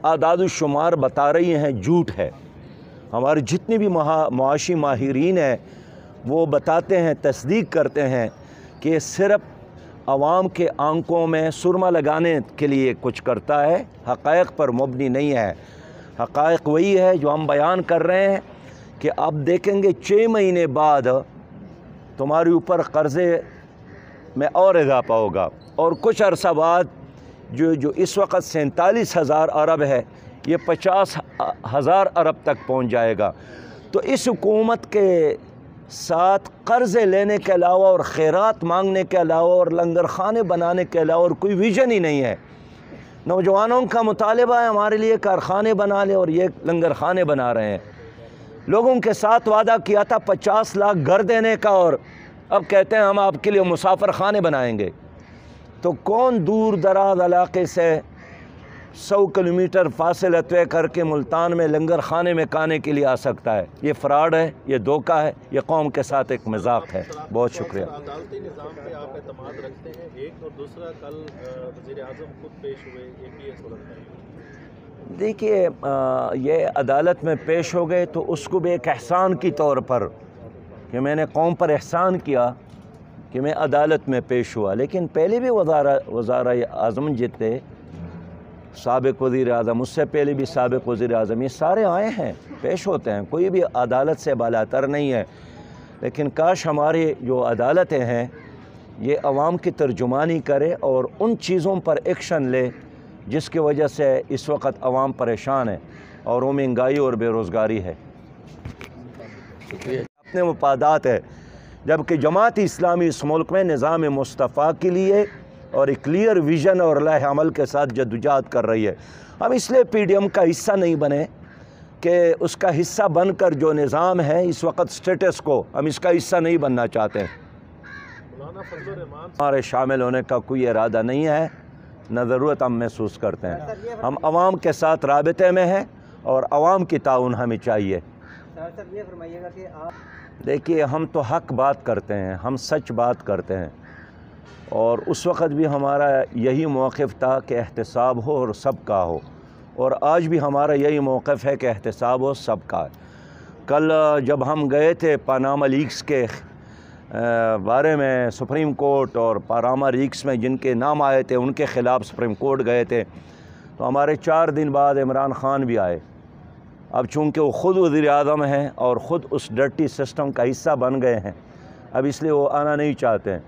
आदाद शुमार बता रही हैं झूठ है। हमारे जितने भी मुआशी माहिरीन हैं वो बताते हैं, तस्दीक करते हैं कि सिर्फ़ आवाम के आंखों में सुरमा लगाने के लिए कुछ करता है, हक़ाइक़ पर मुबनी नहीं है। हक़ाइक़ वही है जो हम बयान कर रहे हैं कि आप देखेंगे 6 महीने बाद तुम्हारे ऊपर कर्ज़े में और इजाफ़ा होगा, और कुछ अरसा बाद जो इस वक्त 47,000 अरब है ये 50,000 अरब तक पहुंच जाएगा। तो इस हुकूमत के साथ कर्ज़े लेने के अलावा और खैरात मांगने के अलावा और लंगर खाने बनाने के अलावा और कोई विज़न ही नहीं है। नौजवानों का मुतालबा है हमारे लिए कारखाने बना लें, और ये लंगर खाने बना रहे हैं। लोगों के साथ वादा किया था 50 लाख घर देने का, और अब कहते हैं हम आपके लिए मुसाफिर खाने बनाएंगे। तो कौन दूर दराज इलाके से 100 किलोमीटर फासला तय करके मुल्तान में लंगर खाने में खाने के लिए आ सकता है? ये फ्रॉड है, ये धोखा है, ये कौम के साथ एक मजाक है। बहुत शुक्रिया। अदालती निज़ाम पे आप एतमाद रखते हैं? एक और दूसरा, कल वज़ीर-ए-आज़म खुद पेश हुए APS में। देखिए, ये अदालत में पेश हो गए तो उसको भी एक एहसान की तौर पर कि मैंने कौम पर एहसान किया कि मैं अदालत में पेश हुआ। लेकिन पहले भी वज़ीर-ए-आज़म जितने साबिक़ वज़ीर-ए-आज़म, उससे पहले भी साबिक़ वज़ीर-ए-आज़म, ये सारे आए हैं, पेश होते हैं, कोई भी अदालत से बालातर नहीं है। लेकिन काश हमारी जो अदालतें हैं ये अवाम की तर्जुमानी करे और उन चीज़ों पर एक्शन ले जिसकी वजह से इस वक्त अवाम परेशान है, और वो महंगाई और बेरोज़गारी है। अपने मफादात है, जबकि जमात इस्लामी इस मुल्क में निज़ाम मुस्तफ़ा के लिए और एक क्लियर विज़न और लह अमल के साथ जद्दोजहद कर रही है। हम इसलिए PDM का हिस्सा नहीं बने कि उसका हिस्सा बनकर जो निज़ाम है इस वक्त स्टेटस को, हम इसका हिस्सा नहीं बनना चाहते हैं। हमारे शामिल होने का कोई इरादा नहीं है, न ज़रूरत हम महसूस करते हैं। हम आवाम के साथ राबते में हैं और आवाम की ताउन हमें चाहिए। देखिए, हम तो हक़ बात करते हैं, हम सच बात करते हैं, और उस वक़्त भी हमारा यही मौक़िफ़ था कि एहतिसाब हो और सबका हो, और आज भी हमारा यही मौक़िफ़ है कि एहतिसाब हो सबका। कल जब हम गए थे पनामा लीक्स के बारे में सुप्रीम कोर्ट, और पनामा लीक्स में जिनके नाम आए थे उनके ख़िलाफ़ सुप्रीम कोर्ट गए थे, तो हमारे 4 दिन बाद इमरान ख़ान भी आए। अब चूँकि वो ख़ुद वज़ीर-ए-आज़म हैं और ख़ुद उस डर्टी सिस्टम का हिस्सा बन गए हैं, अब इसलिए वो आना नहीं चाहते हैं।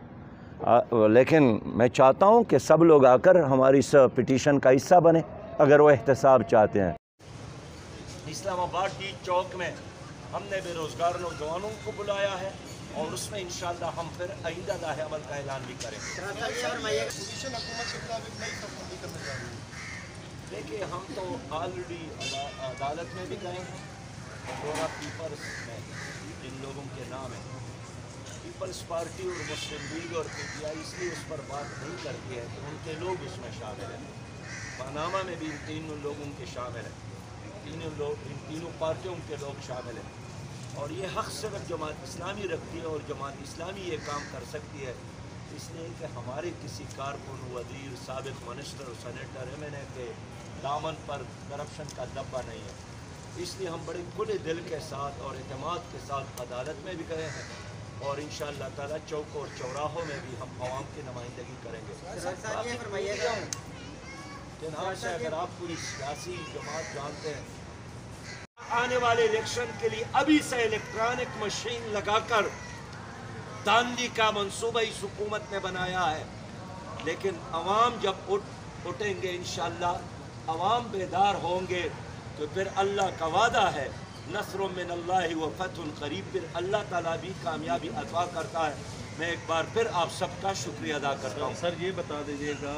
लेकिन मैं चाहता हूँ कि सब लोग आकर हमारी इस पिटीशन का हिस्सा बने अगर वो एहतसाब चाहते हैं। इस्लामाबाद डी चौक में हमने बेरोज़गार नौजवानों को बुलाया है, और उसमें इंशाअल्लाह हम फिर आइंदा लाहे अमल का ऐलान भी करेंगे। देखिए, हम तो ऑलरेडी अदालत में भी गए हैं, दोरा पीपल्स में जिन लोगों के नाम हैं, पीपल्स पार्टी और मुस्लिम लीग और PTI इसलिए उस पर बात नहीं करती है कि उनके लोग उसमें शामिल हैं। पनामा में भी इन तीनों लोगों के शामिल हैं, इन तीनों पार्टियों के लोग शामिल हैं, और ये हक़ सिर्फ जमात इस्लामी रखती है, और जमात इस्लामी ये काम कर सकती है इसलिए कि हमारे किसी कारकुन, वज़ीर, साबिक़ मिनिस्टर, सेनेटर, MNA के दामन पर करप्शन का धब्बा नहीं है। इसलिए हम बड़े खुले दिल के साथ और एतमाद के साथ अदालत में भी गए हैं, और इंशाअल्लाह ताला चौक और चौराहों में भी हम आवाम की नुमाइंदगी करेंगे। जनाब से अगर आप कोई सियासी जमात जानते हैं, आने वाले इलेक्शन के लिए अभी से इलेक्ट्रॉनिक मशीन लगाकर धांधली का मंसूबा इस हुकूमत ने बनाया है। लेकिन अवाम जब उठेंगे, इंशाअल्लाह अवाम बेदार होंगे, तो फिर अल्लाह का वादा है नस्रुम मिनल्लाहि व फतहुन करीब, फिर अल्लाह ताला भी कामयाबी अता करता है। मैं एक बार फिर आप सबका शुक्रिया अदा करता हूँ। सर ये बता दीजिएगा